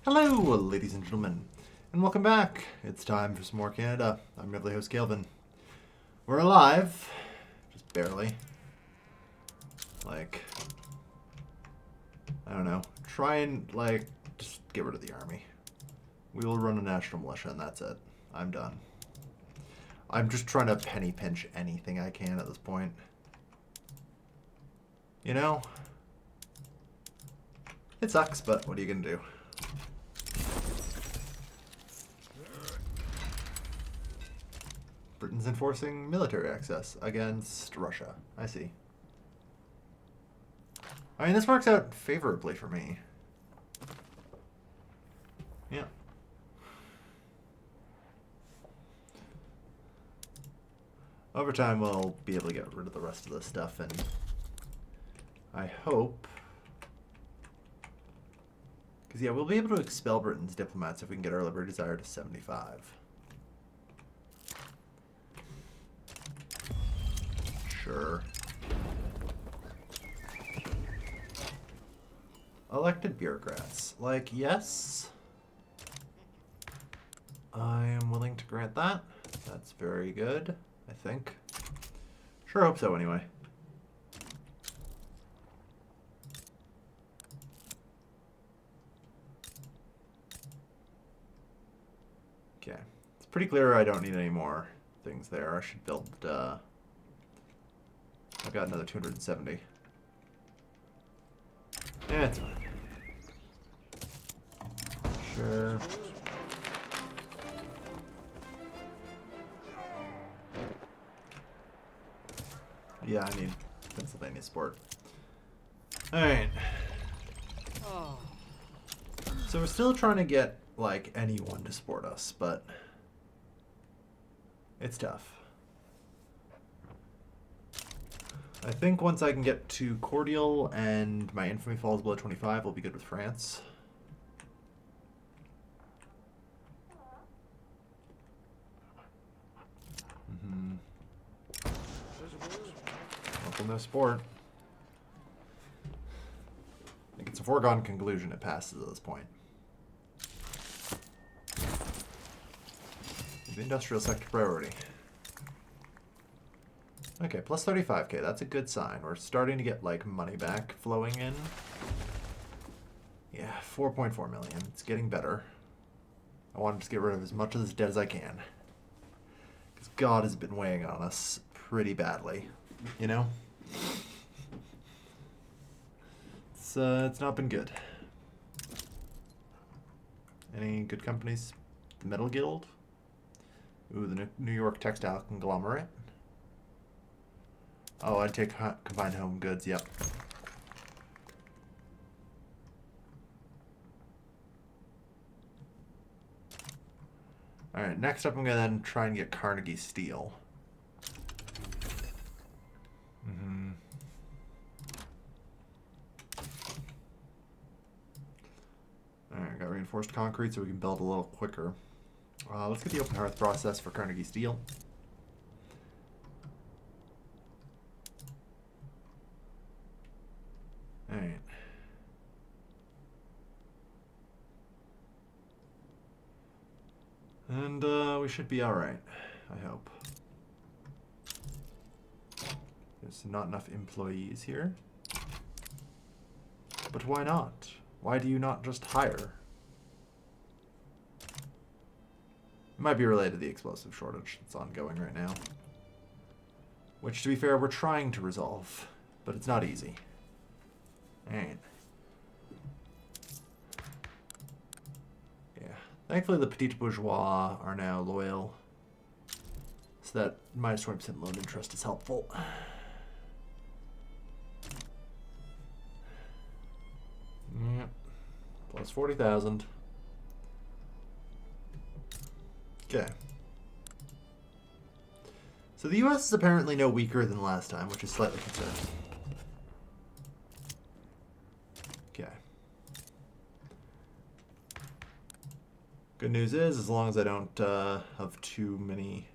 Hello, ladies and gentlemen, and welcome back. It's time for some more Canada. I'm your lovely host, Calvin. We're alive, just barely. Like, I don't know. Try and, just get rid of the army. We will run a national militia, and that's it. I'm done. I'm just trying to penny pinch anything I can at this point. You know? It sucks, but what are you gonna do? Britain's enforcing military access against Russia. I see. I mean, this works out favorably for me. Yeah. Over time, we'll be able to get rid of the rest of this stuff, and I hope... Because, yeah, we'll be able to expel Britain's diplomats if we can get our Liberty Desire to 75. Sure. Elected bureaucrats. Like, yes. I am willing to grant that. That's very good, I think. Sure hope so, anyway. Okay. It's pretty clear I don't need any more things there. I should build, I've got another 270. Yeah, it's fine. Sure. Yeah, I need Pennsylvania support. Alright. So we're still trying to get, like, anyone to support us, but it's tough. I think once I can get to Cordial and my infamy falls below 25, we'll be good with France. Welcome to sport. I think it's a foregone conclusion it passes at this point. The industrial sector priority. Okay, plus 35k, that's a good sign. We're starting to get, like, money back flowing in. Yeah, 4.4 million. It's getting better. I want to just get rid of as much of this debt as I can. Because God has been weighing on us pretty badly, you know? It's not been good. Any good companies? The Metal Guild? Ooh, the New York Textile Conglomerate. Oh, I'd take combined home goods, yep. Alright, next up I'm going to then try and get Carnegie Steel. Alright, got reinforced concrete so we can build a little quicker. Let's get the open hearth process for Carnegie Steel. Alright. And we should be alright, I hope. There's not enough employees here. But why not? Why do you not just hire? It might be related to the explosive shortage that's ongoing right now. Which, to be fair, we're trying to resolve. But it's not easy. Alright. Yeah. Thankfully, the petite bourgeois are now loyal. So that minus 20% loan interest is helpful. Yep. Plus 40,000. Okay. So the US is apparently no weaker than last time, which is slightly concerning. Okay. Good news is, as long as I don't have too many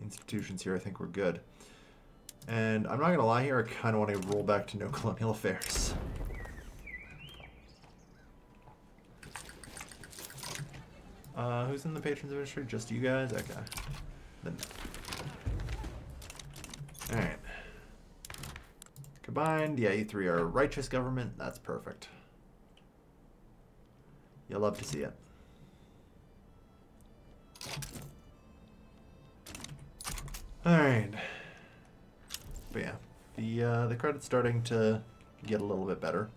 institutions here, I think we're good. And I'm not going to lie here, I kind of want to roll back to no colonial affairs. Who's in the patrons of industry? Just you guys? Okay. Then no. Alright. Combined, yeah, you three are righteous government. That's perfect. You'll love to see it. Alright. But yeah, the credit's starting to get a little bit better.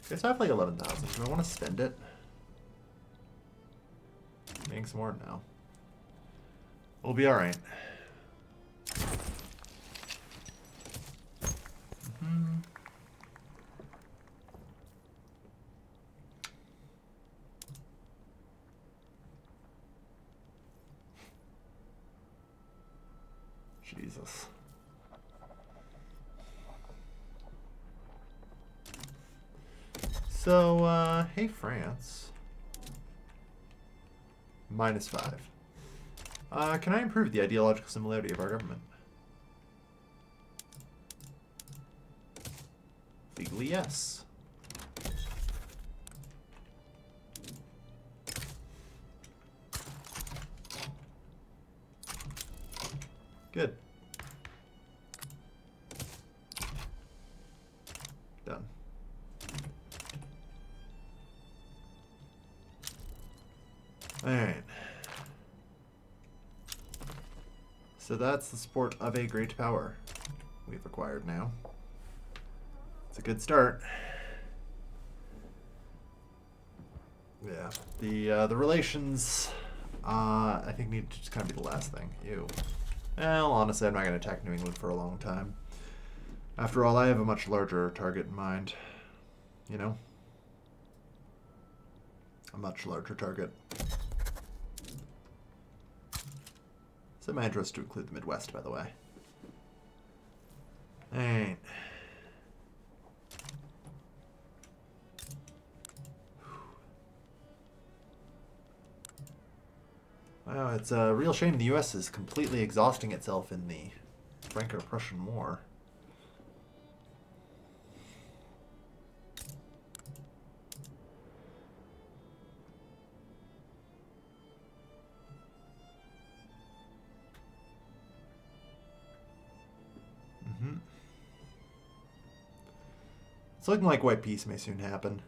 Okay, so I have like 11,000. Do I want to spend it? Making some more now. We'll be alright. Jesus. So, hey France. -5. Can I improve the ideological similarity of our government? Legally, yes. Good. Done. Alright. So that's the support of a great power we've acquired now. It's a good start. Yeah. The relations, I think need to just kind of be the last thing. Ew. Well, honestly, I'm not going to attack New England for a long time. After all, I have a much larger target in mind. You know? A much larger target. It's in my interest to include the Midwest, by the way. Alright. Wow, it's a real shame the U.S. is completely exhausting itself in the Franco-Prussian War. It's looking like white peace may soon happen.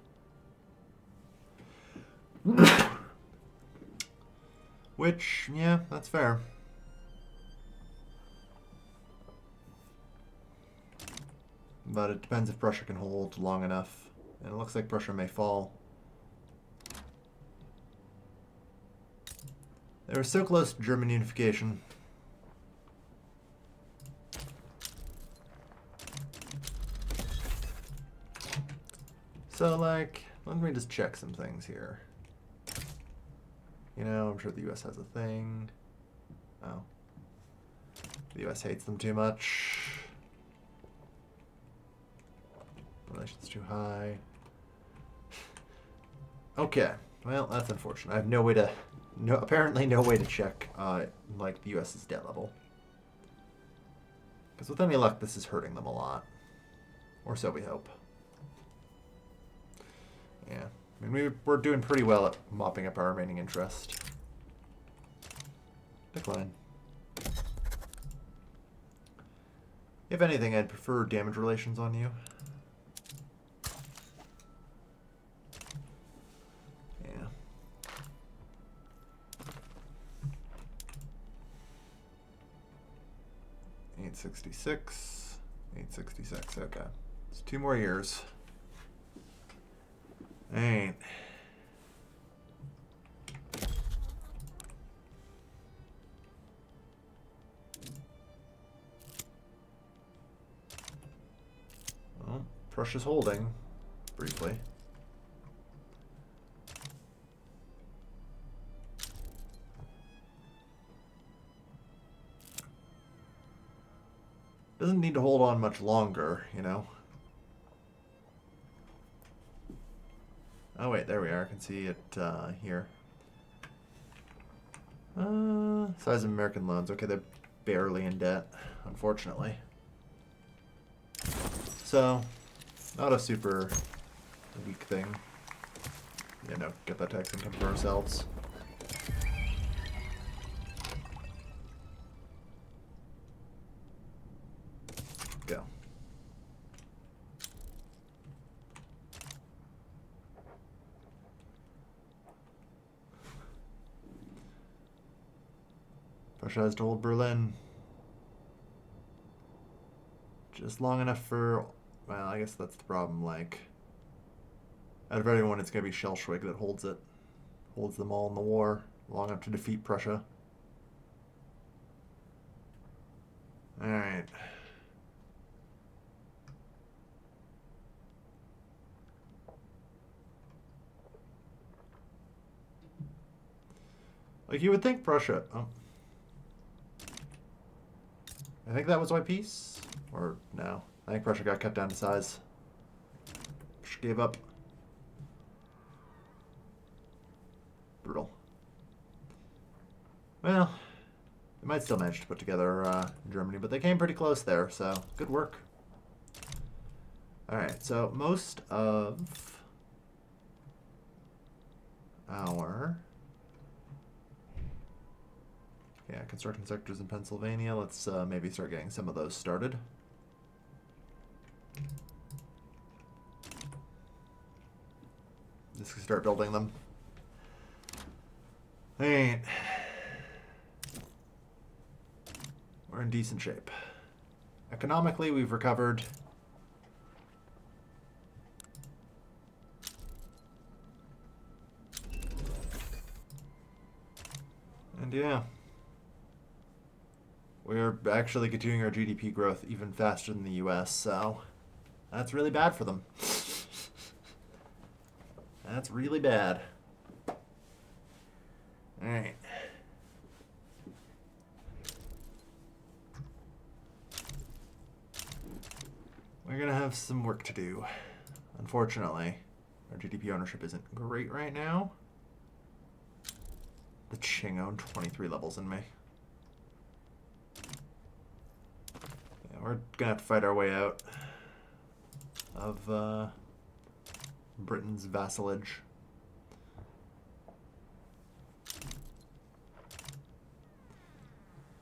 Which, yeah, that's fair. But it depends if Prussia can hold long enough. And it looks like Prussia may fall. They were so close to German unification. So, like, let me just check some things here. You know, I'm sure the U.S. has a thing. Oh. The U.S. hates them too much. Relations too high. Okay. Well, that's unfortunate. I have no way to... apparently no way to check, like, the U.S.'s debt level. Because with any luck, this is hurting them a lot. Or so we hope. Yeah. I mean, we're doing pretty well at mopping up our remaining interest. Decline. If anything, I'd prefer damage relations on you. Yeah. $866. $866. Okay. It's 2 more years. Alright. Well, Prussia's holding, briefly. Doesn't need to hold on much longer, you know. Oh wait, there we are. I can see it here. Size of American loans. Okay, they're barely in debt, unfortunately. So, not a super weak thing. You know, get that tax income for ourselves. Go. Prussia has to hold Berlin. Just long enough for... Well, I guess that's the problem, like... Out of everyone, it's going to be Schleswig that holds it. Holds them all in the war. Long enough to defeat Prussia. Alright. Like, you would think Prussia... Oh. I think that was my piece. Or, no. I think Prussia got cut down to size. Just gave up. Brutal. Well, they might still manage to put together Germany, but they came pretty close there, so good work. Alright, so most of our... Yeah, construction sectors in Pennsylvania. Let's maybe start getting some of those started. Just start building them. Alright. We're in decent shape. Economically, we've recovered. And yeah. We're actually continuing our GDP growth even faster than the US, so that's really bad for them. That's really bad. Alright. We're gonna have some work to do. Unfortunately, our GDP ownership isn't great right now. The Qing owned 23 levels in me. Yeah, we're gonna have to fight our way out of Britain's vassalage.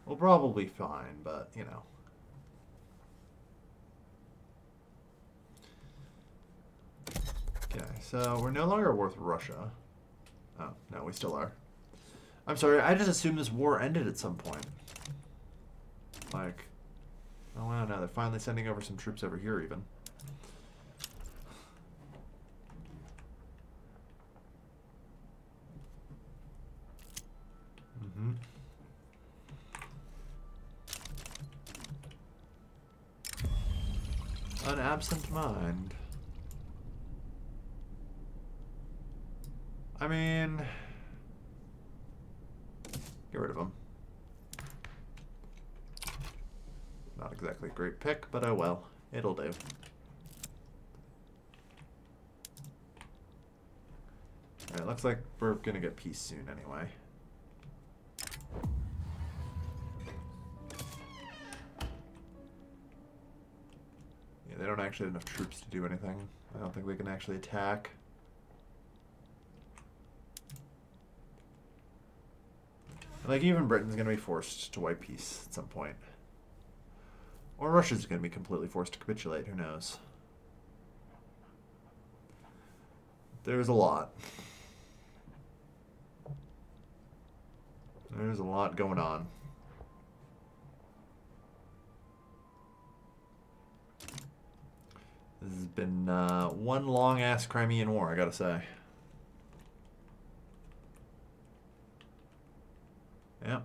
We'll probably be fine, but, you know. Okay, so we're no longer worth Russia. Oh, no, we still are. I'm sorry, I just assumed this war ended at some point. Like, oh wow, now they're finally sending over some troops over here even. An absent mind. I mean, get rid of them. Not exactly a great pick, but oh well. It'll do. Alright, looks like we're gonna get peace soon anyway. Yeah, they don't actually have enough troops to do anything. I don't think they can actually attack. Like, even Britain's gonna be forced to wipe peace at some point. Or Russia's gonna be completely forced to capitulate, who knows? There's a lot. There's a lot going on. This has been one long-ass Crimean War, I gotta say. Yeah.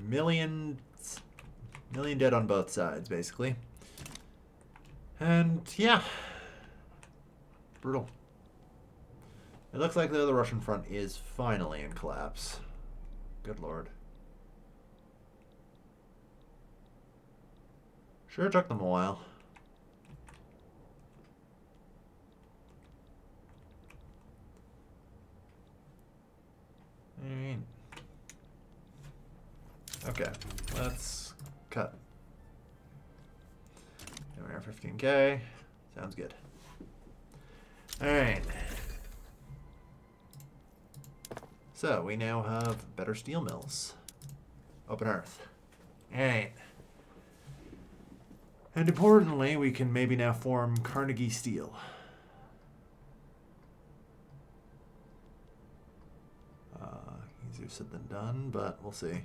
Million dead on both sides, basically. And, yeah. Brutal. It looks like the Russian front is finally in collapse. Good lord. Sure took them a while. Alright. Okay, let's cut. There we are, 15K. Sounds good. Alright. So, we now have better steel mills. Open earth. Alright. And importantly, we can maybe now form Carnegie Steel. Easier said than done, but we'll see.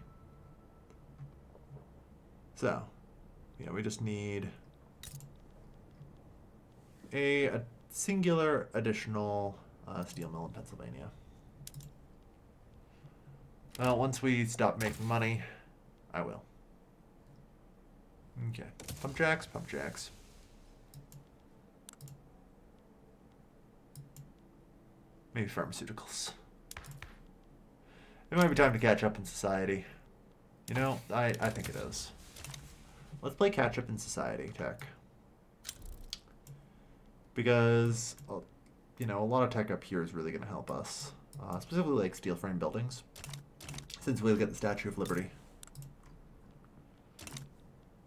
So, yeah, we just need a singular additional steel mill in Pennsylvania. Well, once we stop making money, I will. Okay. Pump jacks, pump jacks. Maybe pharmaceuticals. It might be time to catch up in society. You know, I think it is. Let's play catch up in society tech. Because, you know, a lot of tech up here is really going to help us. Specifically like steel frame buildings. Since we'll get the Statue of Liberty.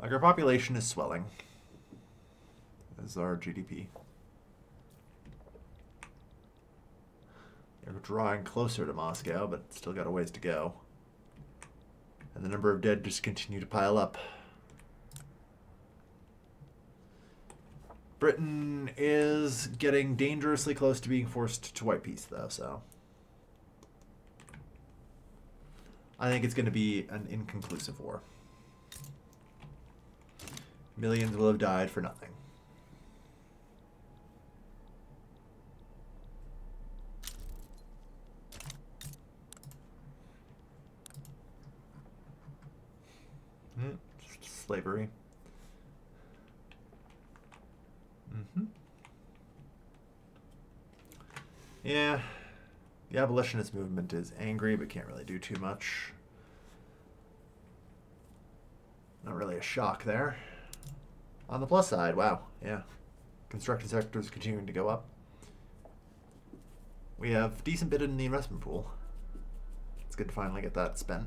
Like, our population is swelling. As our GDP. We're drawing closer to Moscow, but still got a ways to go. And the number of dead just continue to pile up. Britain is getting dangerously close to being forced to white peace, though, so... I think it's going to be an inconclusive war. Millions will have died for nothing. Slavery. Yeah. The abolitionist movement is angry, but can't really do too much. Not really a shock there. On the plus side, wow, yeah. Construction sector is continuing to go up. We have decent bid in the investment pool. It's good to finally get that spent.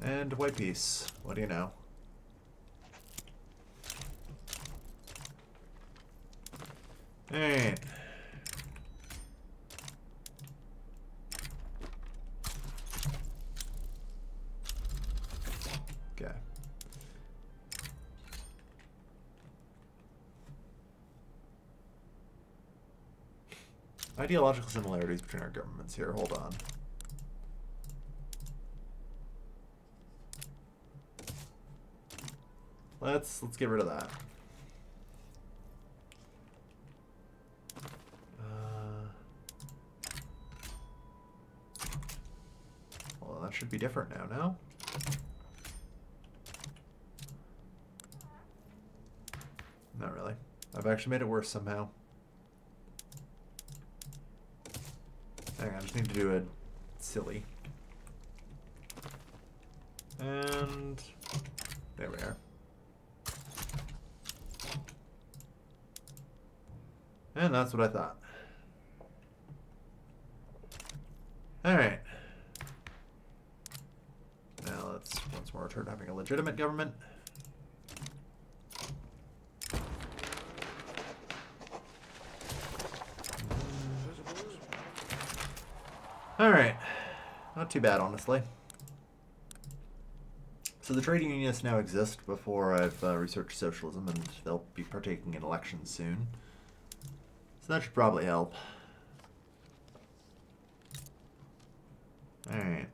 And white peace. What do you know? Alright. Okay. Ideological similarities between our governments here. Hold on. Let's get rid of that. Well, that should be different now, no? Not really. I've actually made it worse somehow. Hang on, I just need to do it silly. And there we are. And that's what I thought. Alright. Now let's once more return to having a legitimate government. Alright. Not too bad, honestly. So the trade unionists now exist before I've researched socialism, and they'll be partaking in elections soon. So that should probably help. Alright.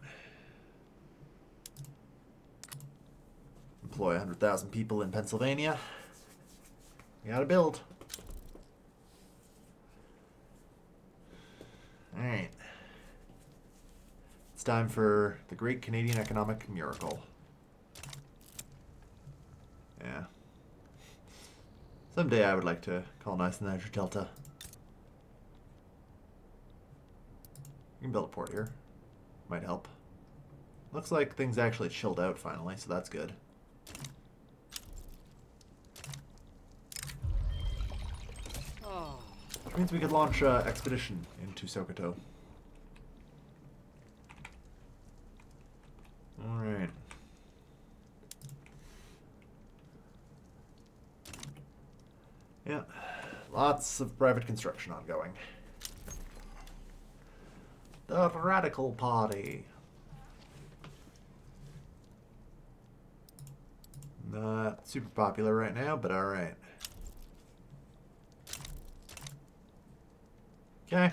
Employ 100,000 people in Pennsylvania. We gotta build. Alright. It's time for the Great Canadian Economic Miracle. Yeah. Someday I would like to colonize the Niger Delta. You can build a port here. Might help. Looks like things actually chilled out finally, so that's good. Which means we could launch an expedition into Sokoto. Alright. Yeah, lots of private construction ongoing. The Radical Party. Not super popular right now, but alright. Okay.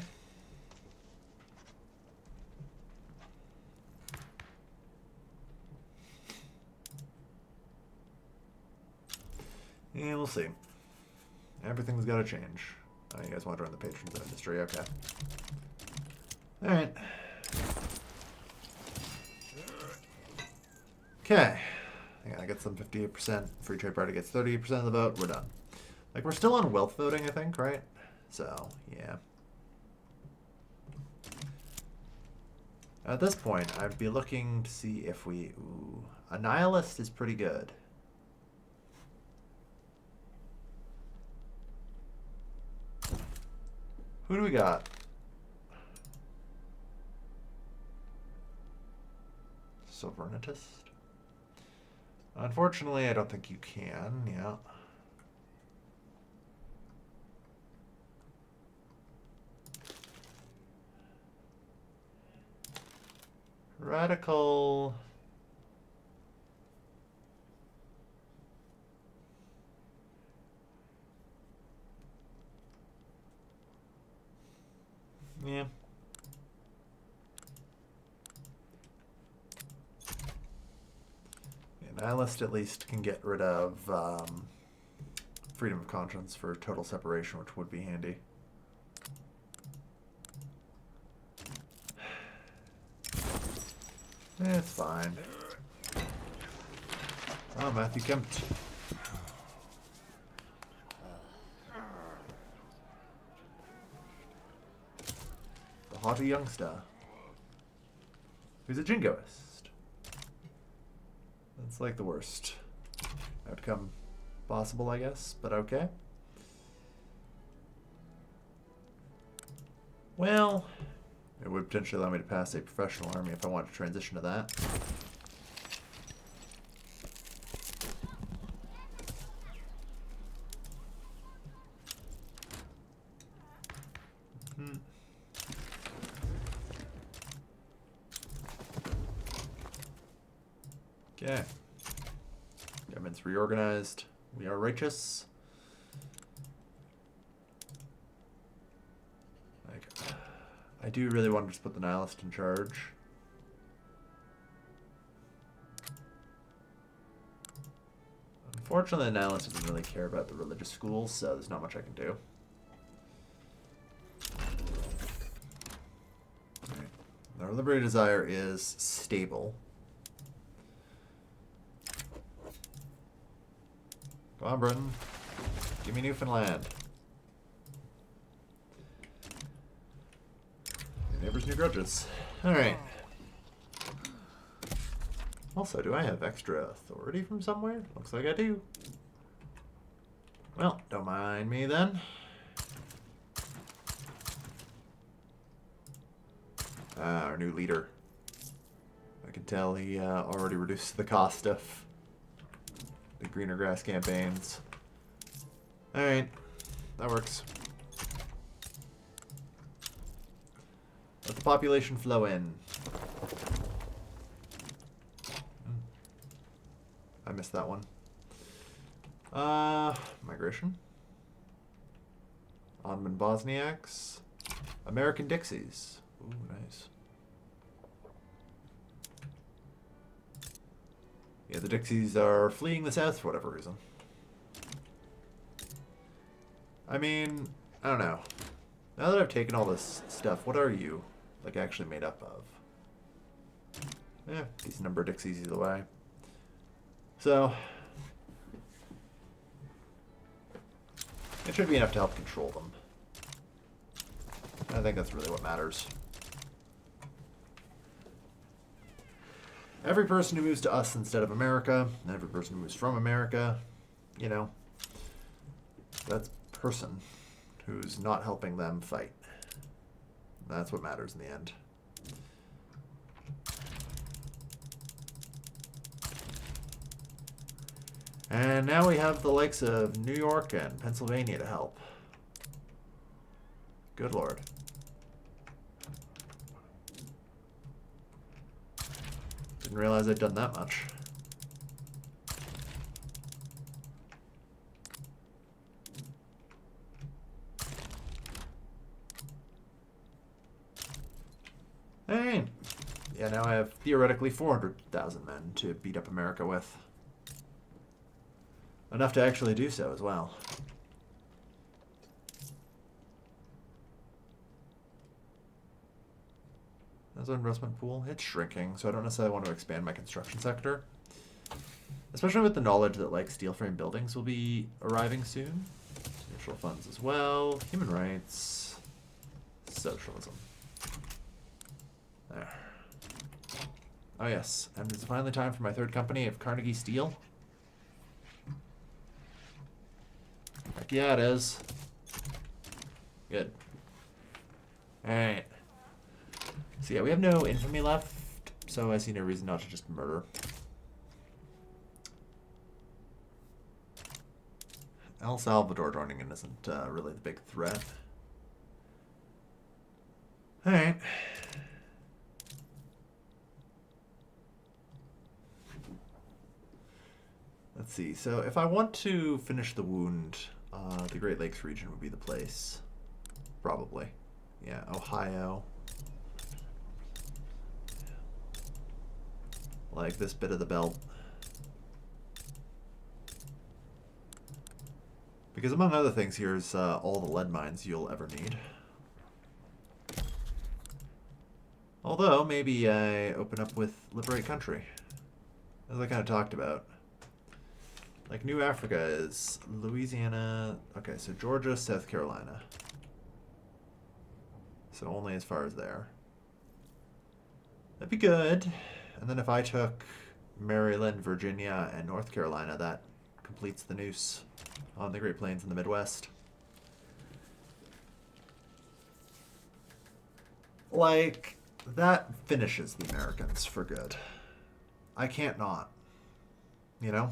Yeah, we'll see. Everything's got to change. Oh, you guys want to join the patrons of industry? Okay. Alright. Okay. I get some 58%. Free Trade Party gets 30% of the vote. We're done. Like, we're still on wealth voting, I think, right? So, yeah. At this point, I'd be looking to see if we... Ooh, a nihilist is pretty good. Who do we got? Sovereignist? Unfortunately, I don't think you can, yeah. Radical... Yeah. Nihilist at least can get rid of freedom of conscience for total separation, which would be handy. It's fine. Oh, Matthew Kempt. The haughty youngster. Who's a jingoist. That's like the worst outcome possible, I guess, but okay. Well, it would potentially allow me to pass a professional army if I wanted to transition to that. Okay. Government's reorganized. We are righteous. Like, I do really want to just put the nihilist in charge. Unfortunately, the nihilist doesn't really care about the religious schools, so there's not much I can do. Right. Our liberty desire is stable. Come on, Britain. Give me Newfoundland. Your neighbors' new grudges. Alright. Also, do I have extra authority from somewhere? Looks like I do. Well, don't mind me then. Our new leader. I can tell he already reduced the cost of the greener grass campaigns. Alright, that works. Let the population flow in. I missed that one. Migration. Ottoman Bosniaks. American Dixies. Ooh, nice. Yeah, the Dixies are fleeing the south for whatever reason. I mean, I don't know. Now that I've taken all this stuff, what are you, like, actually made up of? Yeah, decent number of Dixies either way. So, it should be enough to help control them. I think that's really what matters. Every person who moves to us instead of America, and every person who moves from America, you know, that's a person who's not helping them fight. That's what matters in the end. And now we have the likes of New York and Pennsylvania to help. Good lord. Didn't realize I'd done that much. Hey! Yeah, now I have theoretically 400,000 men to beat up America with. Enough to actually do so as well. That's an investment pool. It's shrinking, so I don't necessarily want to expand my construction sector. Especially with the knowledge that like steel frame buildings will be arriving soon. Mutual funds as well. Human rights. Socialism. There. Oh yes, and it's finally time for my third company of Carnegie Steel. Heck yeah, it is. Good. Alright. So yeah, we have no infamy left, so I see no reason not to just murder. El Salvador joining in isn't really the big threat. Alright. Let's see. So if I want to finish the wound, the Great Lakes region would be the place. Probably. Yeah, Ohio. Like this bit of the belt. Because among other things, here's all the lead mines you'll ever need. Although, maybe I open up with Liberate Country. As I kind of talked about. Like, New Africa is Louisiana. Okay, so Georgia, South Carolina. So only as far as there. That'd be good. And then if I took Maryland, Virginia, and North Carolina, that completes the noose on the Great Plains in the Midwest. Like, that finishes the Americans for good. I can't not. You know?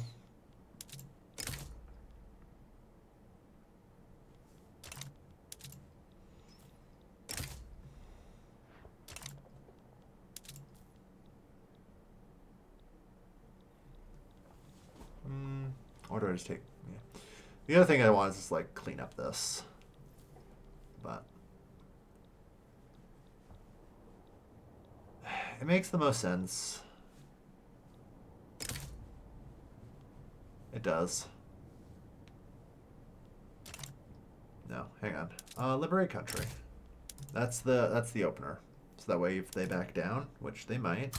Or do I just take... Yeah. The other thing I want is just, like, clean up this. But... it makes the most sense. It does. No, hang on. Liberate Country. That's the opener. So that way if they back down, which they might,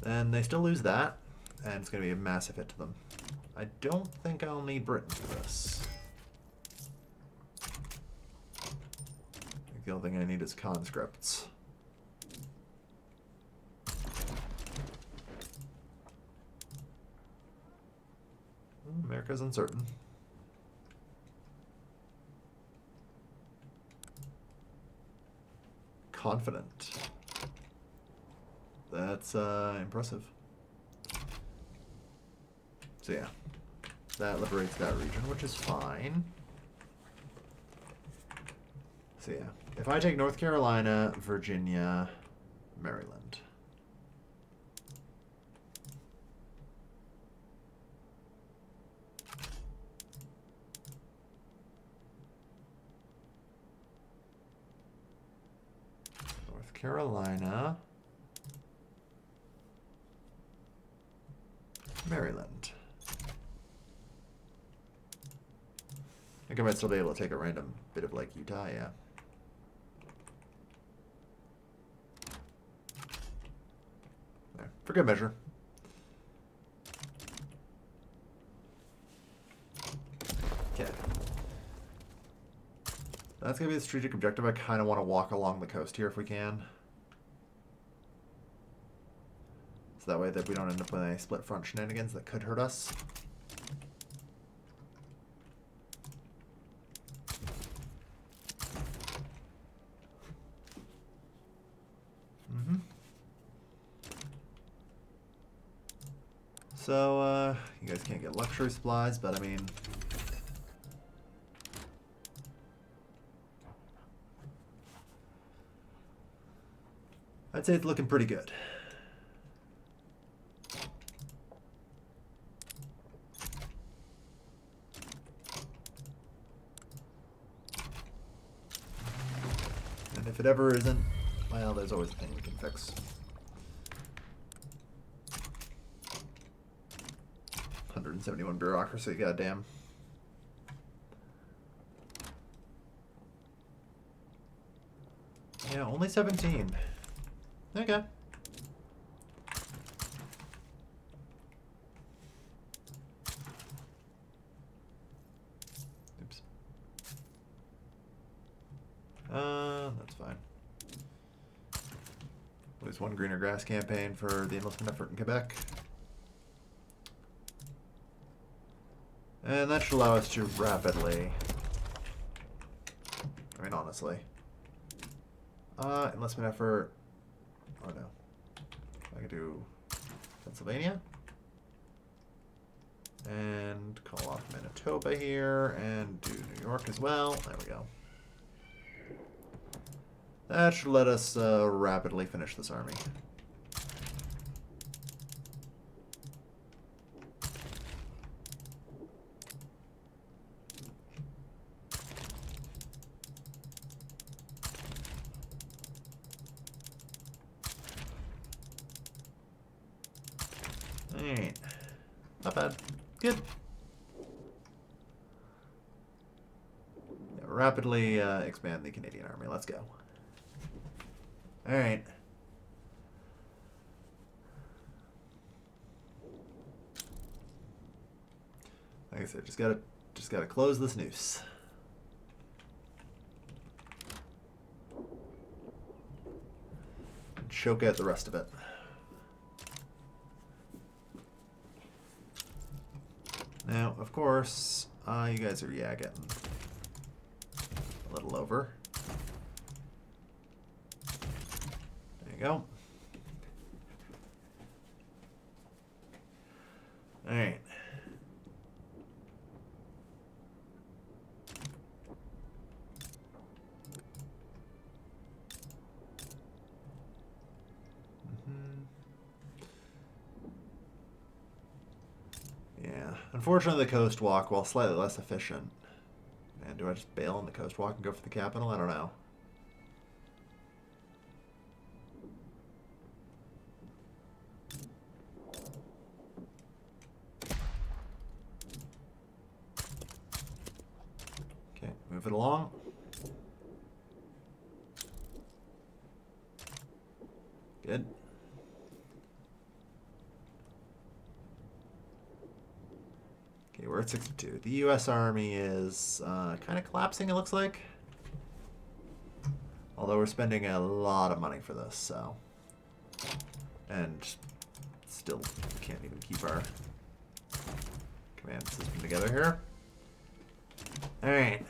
then they still lose that, and it's going to be a massive hit to them. I don't think I'll need Britain for this. I think the only thing I need is conscripts. America's uncertain. Confident. That's impressive. So yeah, that liberates that region, which is fine. So yeah, if I take North Carolina, Virginia, Maryland. North Carolina, Maryland. I think I might still be able to take a random bit of, like, Utah, yeah. There, for good measure. Okay. That's going to be the strategic objective. I kind of want to walk along the coast here if we can. So that way that we don't end up with any split front shenanigans that could hurt us. So, you guys can't get luxury supplies, but I mean... I'd say it's looking pretty good. And if it ever isn't, well, there's always a thing we can fix. 171 bureaucracy, goddamn. Yeah, only 17. Okay. Oops. That's fine. Lose one greener grass campaign for the enlistment effort in Quebec. And that should allow us to rapidly... I mean, honestly. Enlistment effort... Oh no. I could do Pennsylvania. And call off Manitoba here, and do New York as well. There we go. That should let us rapidly finish this army. Alright. Not bad. Good. Yeah, rapidly expand the Canadian army. Let's go. Alright. Like I said, just gotta close this noose. And choke out the rest of it. Now, of course, you guys are, getting a little over. There you go. All right. Yeah, unfortunately the coast walk, while slightly less efficient. Man, do I just bail on the coast walk and go for the capital? I don't know. Okay, move it along. Good. Okay, we're at 62. The U.S. Army is kind of collapsing, it looks like. Although we're spending a lot of money for this, so... And still can't even keep our command system together here. Alright.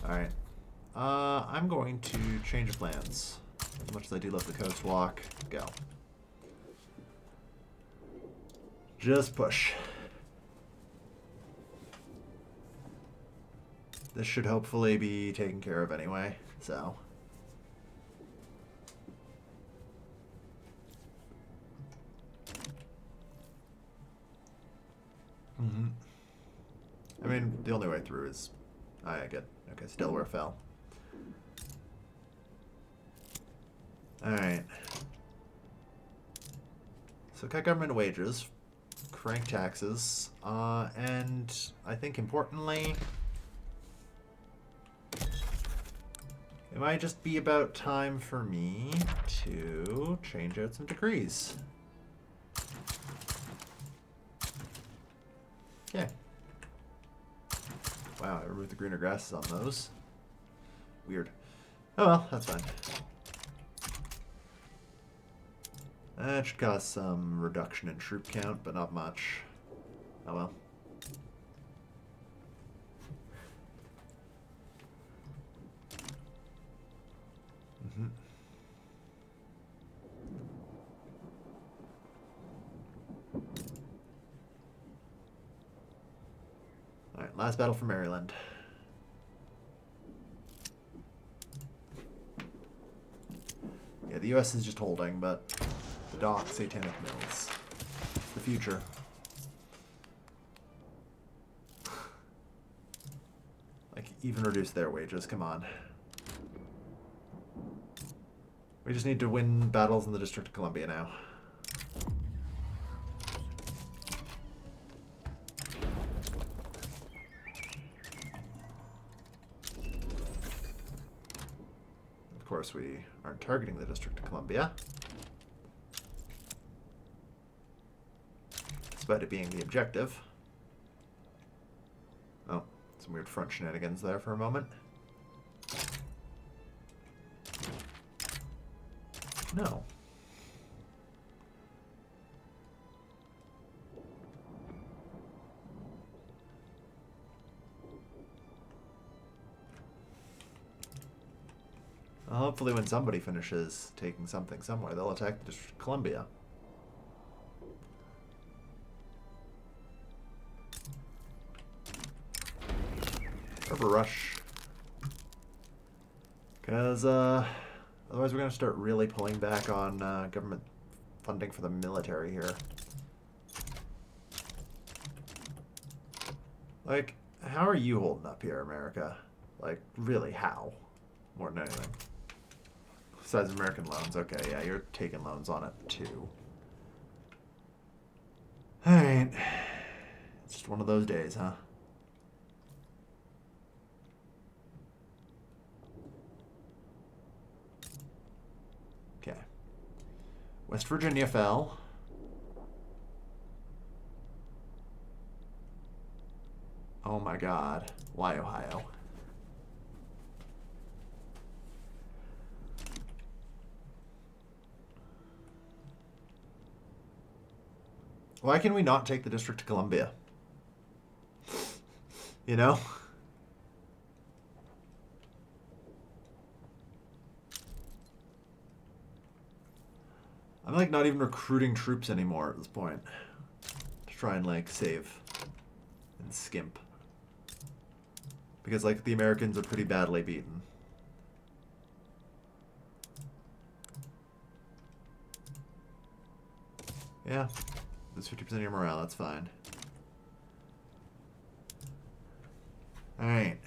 Alright. I'm going to change plans. As much as I do love the coast walk, go. Just push. This should hopefully be taken care of anyway, so. I mean, the only way through is... I get... Okay, Delaware fell. Alright. So cut government wages, crank taxes, and I think importantly, it might just be about time for me to change out some decrees. Okay. Wow, I removed the greener grasses on those. Weird. Oh well, that's fine. That should cause some reduction in troop count, but not much. Oh well. Alright, last battle for Maryland. Yeah, the US is just holding, but the dock, Satanic Mills. The future. Like, even reduce their wages, come on. We just need to win battles in the District of Columbia now. Of course, we aren't targeting the District of Columbia, despite it being the objective. Oh, some weird front shenanigans there for a moment. No. Well, hopefully when somebody finishes taking something somewhere, they'll attack the District of Columbia. Fervor rush. Because, otherwise we're going to start really pulling back on government funding for the military here. Like, how are you holding up here, America? Like, really, how? More than anything. Besides American loans. Okay, yeah, you're taking loans on it, too. Alright. It's just one of those days, huh? Okay. West Virginia fell. Oh my god. Why Ohio? Why can we not take the District of Columbia? You know? I'm like not even recruiting troops anymore at this point. To try and like save and skimp. Because like the Americans are pretty badly beaten. Yeah. Lose 50% of your morale, that's fine. Alright.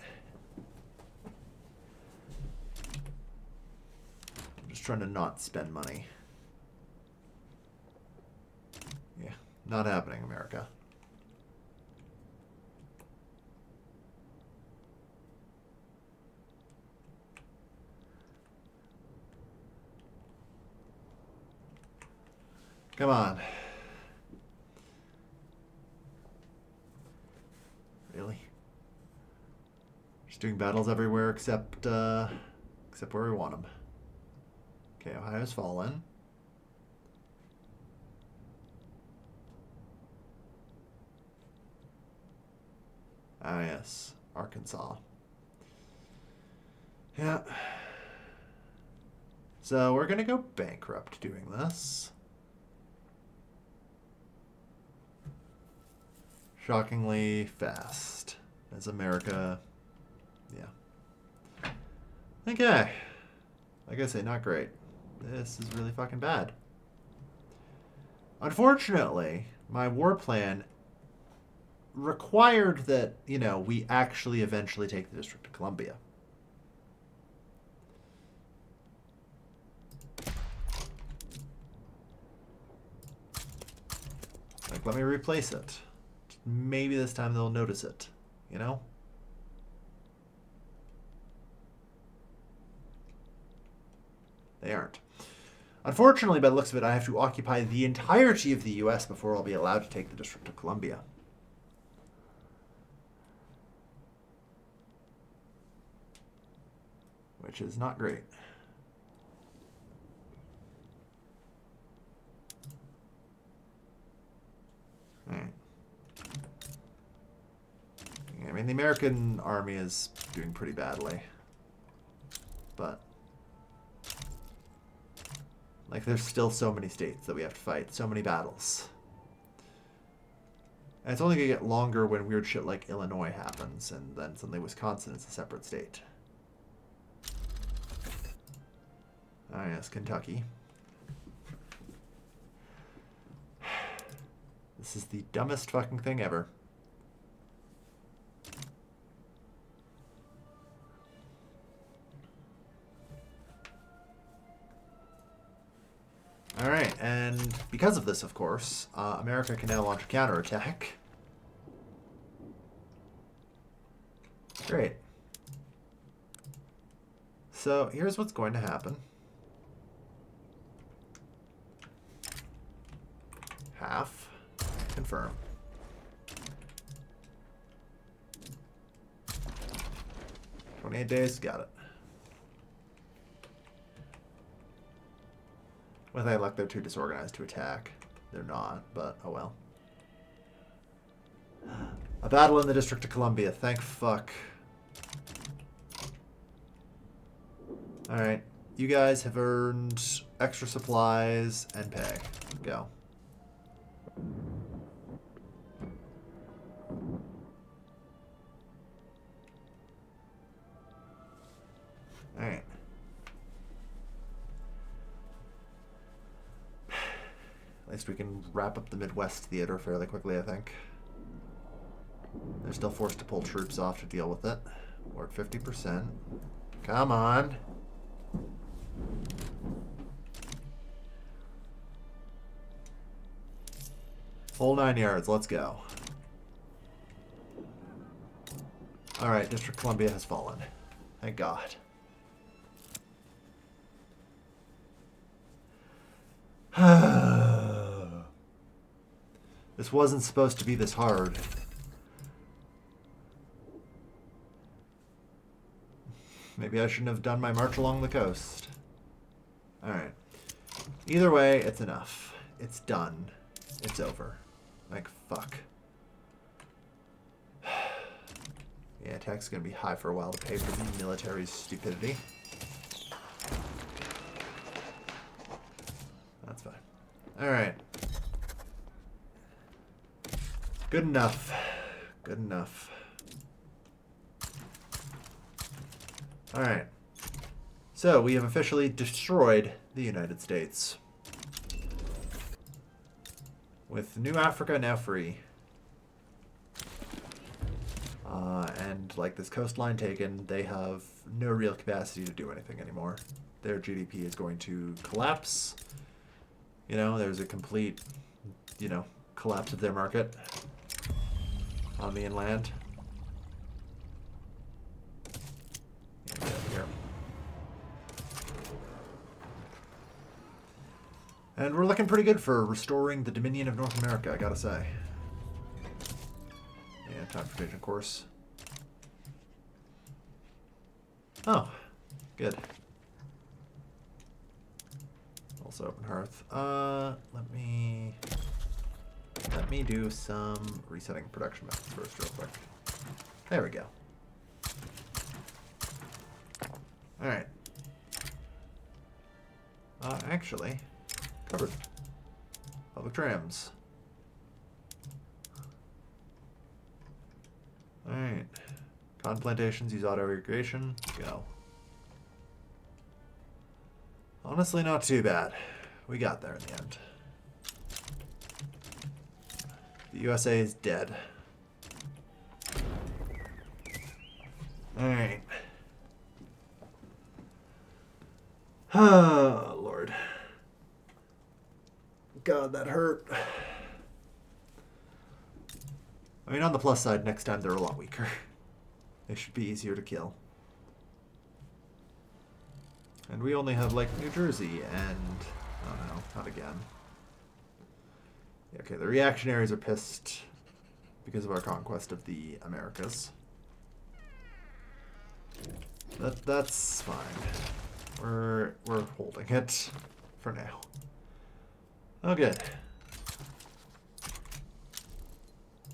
I'm just trying to not spend money. Yeah, not happening, America. Come on. Really? Just doing battles everywhere except where we want them. Okay, Ohio's fallen. Ah, yes. Arkansas. Yeah. So we're going to go bankrupt doing this. Shockingly fast. As America... Yeah. Okay. Like I say, not great. This is really fucking bad. Unfortunately, my war plan required that, you know, we actually eventually take the District of Columbia. Like, let me replace it. Maybe this time they'll notice it, you know? They aren't. Unfortunately, by the looks of it, I have to occupy the entirety of the U.S. before I'll be allowed to take the District of Columbia. Which is not great. Alright. I mean, the American army is doing pretty badly. But... like, there's still so many states that we have to fight. So many battles. And it's only going to get longer when weird shit like Illinois happens, and then suddenly Wisconsin is a separate state. Ah, yes, Kentucky. This is the dumbest fucking thing ever. Alright, and because of this, of course, America can now launch a counterattack. Great. So, here's what's going to happen. Half. Confirm. "28 days, got it." With any luck, they're too disorganized to attack. They're not, but oh well. A battle in the District of Columbia. Thank fuck. Alright. You guys have earned extra supplies and pay. Go. Alright. At least we can wrap up the Midwest theater fairly quickly, I think. They're still forced to pull troops off to deal with it. We're at 50%. Come on. Whole 9 yards. Let's go. Alright, District of Columbia has fallen. Thank God. This wasn't supposed to be this hard. Maybe I shouldn't have done my march along the coast. Alright. Either way, it's enough. It's done. It's over. Like, fuck. Yeah, tax is going to be high for a while to pay for the military's stupidity. That's fine. Alright. Good enough. Good enough. Alright. So, we have officially destroyed the United States. With New Africa now free. And, like, this coastline taken, they have no real capacity to do anything anymore. Their GDP is going to collapse. You know, there's a complete, you know, collapse of their market on the inland. Get over here. And we're looking pretty good for restoring the Dominion of North America, I gotta say. Yeah, transportation course. Oh, good. Also open hearth. Let me do some resetting production methods first real quick. There we go. Alright. Actually, covered. Public trams. Alright. Cotton plantations use auto irrigation. Go. Honestly, not too bad. We got there in the end. The USA is dead. Alright. Oh, Lord. God, that hurt. I mean, on the plus side, next time they're a lot weaker. They should be easier to kill. And we only have, like, New Jersey and... oh no, not again. Yeah, okay, the reactionaries are pissed because of our conquest of the Americas. That's fine. We're holding it for now. Oh, good.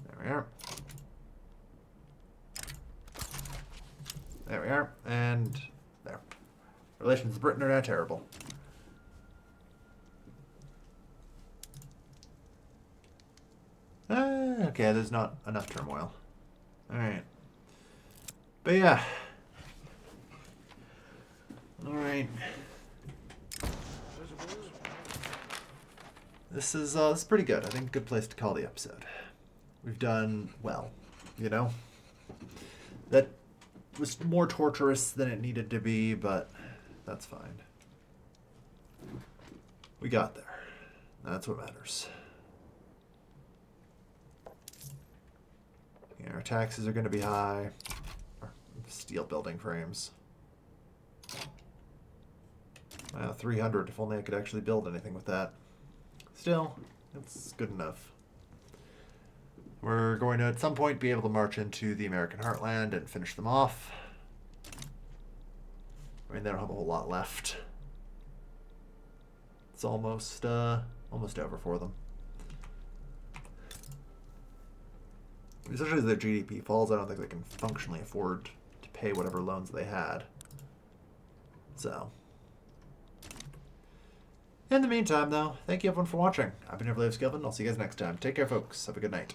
There we are. There we are, and there. Relations with Britain are now terrible. Okay, there's not enough turmoil. Alright. But yeah. Alright. This is pretty good. I think good place to call the episode. We've done well, you know? That was more torturous than it needed to be, but that's fine. We got there. That's what matters. Yeah, our taxes are going to be high. Our steel building frames. Wow, 300. If only I could actually build anything with that. Still, it's good enough. We're going to, at some point, be able to march into the American heartland and finish them off. I mean, they don't have a whole lot left. It's almost over for them. Especially as their GDP falls, I don't think they can functionally afford to pay whatever loans they had. So. In the meantime, though, thank you everyone for watching. I've been Everly Skillman. I'll see you guys next time. Take care, folks. Have a good night.